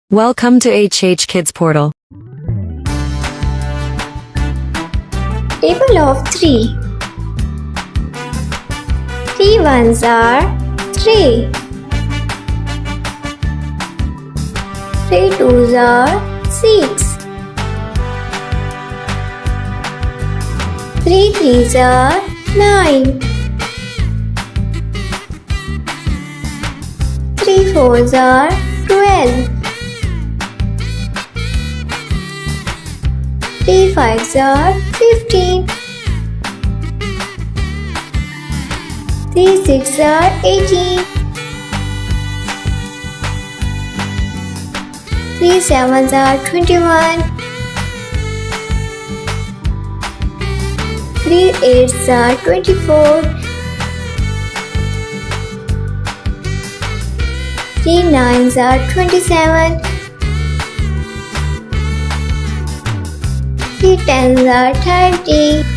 Welcome to HHKIDSPORTAL. Table of 3. 3 ones are 3. 3 twos are 6. 3 threes are 9. 3 fours are 12. 3 fives are 15. 3 sixes are 18. 3 sevens are 21. 3 eights are 24. 3 nines are 27. 3 tens are 30.